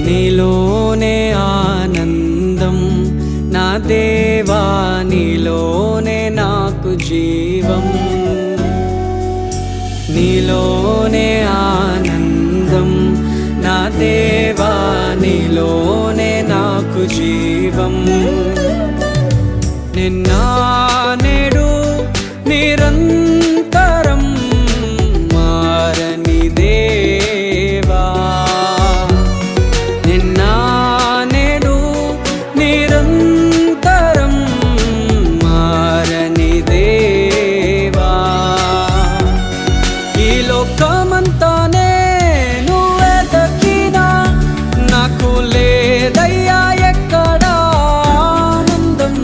నీలోనే ఆనందం నా దేవా, నీలోనే నాకు జీవం. నీలోనే ఆనందం నా దేవా, నీలోనే నాకు జీవం. నిన్న నేడు నిరంతరం మారని దేవా. నిన్న నేడు నిరంతరం మారని దేవా. ఈ లోకమంతానే నువ్వే దక్కినా నాకు లేదయ్యా ఎక్కడా ఆనందం.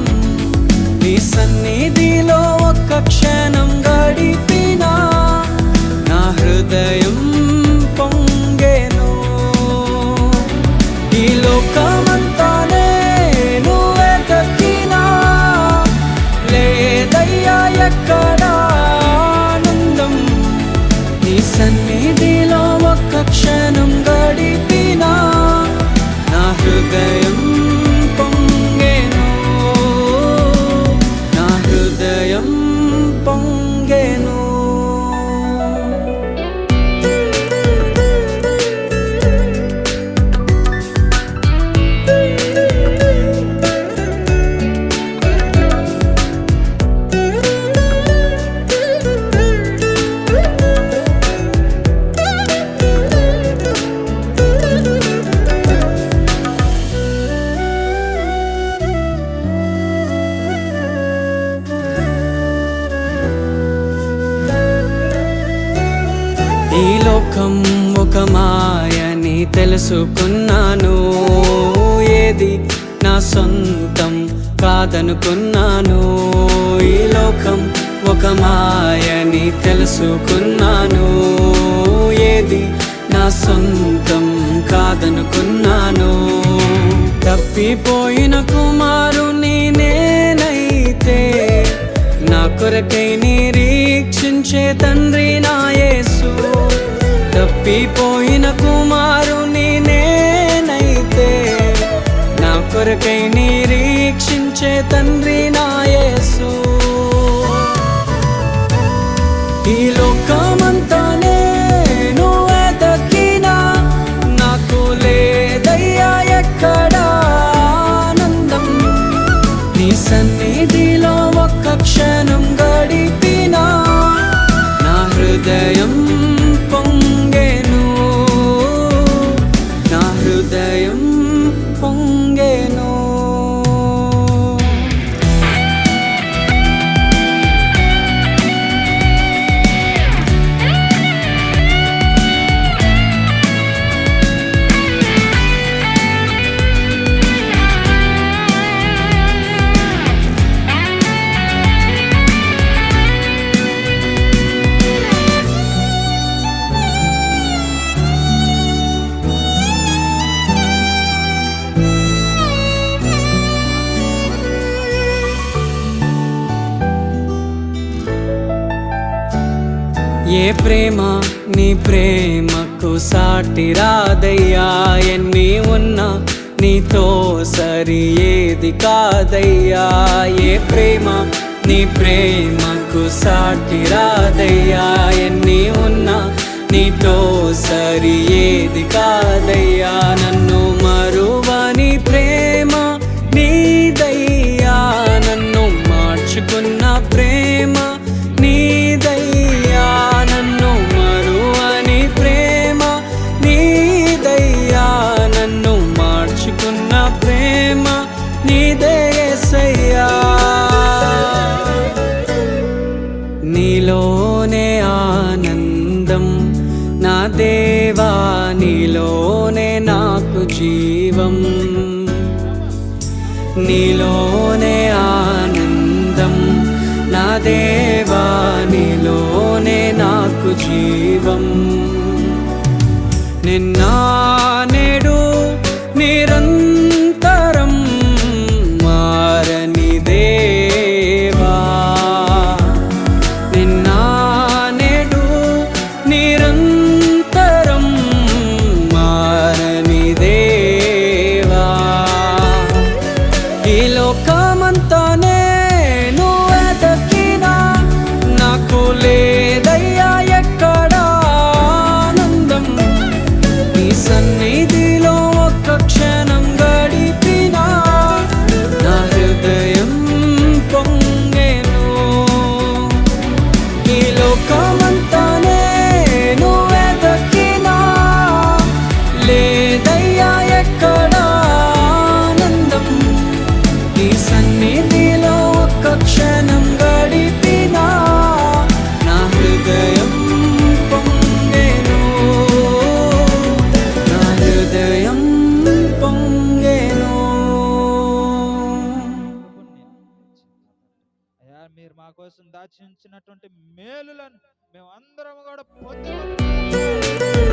నీ సన్నిధిలో ఒక్క క్షణం గడిపినా నా హృదయం పొంగెను. ఈ లోకమంతానే నువ్వే దక్కినా లేదయ్యా ఎక్కడా ఆనందం. నీ సన్నిధిలో ఒక్క క్షణం గడిపినా నా హృదయం పొంగెను. నా హృదయం పొంగెను. ఈ లోకం ఒక మాయని తెలుసుకున్నాను. ఏది నా సొంతం కాదనుకున్నాను. ఈ లోకం ఒక మాయని తెలుసుకున్నాను. ఏది నా సొంతం కాదనుకున్నాను. తప్పిపోయిన కుమారుని నేనైతే నా కొరకై నిరీక్షించే తండ్రి నా యేసు. తప్పిపోయిన కుమారుని నేనైతే నా కొరకై నిరీక్షించే తండ్రి నా యేసు. ఈ లోకమంతానే నువ్వే దక్కినా నాకు లేదయ్యా ఎక్కడా ఆనందం. నీ సన్నిధిలో ఒక్క క్షణం గడిపినా నా హృదయం పొంగెను. నా హృదయం పొంగెను. ఏ ప్రేమ నీ ప్రేమకు సాటి రాదయ్యా. ఎన్ని ఉన్నా నీతో సరి ఏది కాదయ్యా. ఏ ప్రేమ నీ ప్రేమకు సాటి రాదయ్యా. ఎన్ని ఉన్నా నీతో సరి ఏది కాదయ్యా. నన్ను మరువని ప్రేమ నీదయ్యా. నన్ను మార్చుకున్న ప్రేమ నీదయ్యా. నన్ను మరువని ప్రేమ నీదయ్యా. నన్ను మార్చుకున్న ప్రేమ నీదే యేసయ్యా. నీలోనే ఆనందం నా దేవా, నీలోనే నాకు జీవం. నీలోనే ఆనందం నా దేవా, నీలోనే నాకు జీవం. నిన్న నేడు నిరంతరం మారని దేవా. నిన్న నేడు నిరంతరం మారని దేవా. సన్నిధిలో ఒక్క క్షణం గడిపినా నా హృదయం పొంగెను. ఈ లోకమంతా నేను వెతకినా లేదయ్యా ఎక్కడ ఆనందం. ఈ సన్నిధిలో ఒక్క క్షణం గడిపినా నా హృదయం పొంగెను. నా హృదయం పొంగెను. అయ్యా, మీరు మా కోసం దాచి ఉంచినటువంటి మేలులను మేము అందరం కూడా పొందుకుంటాం.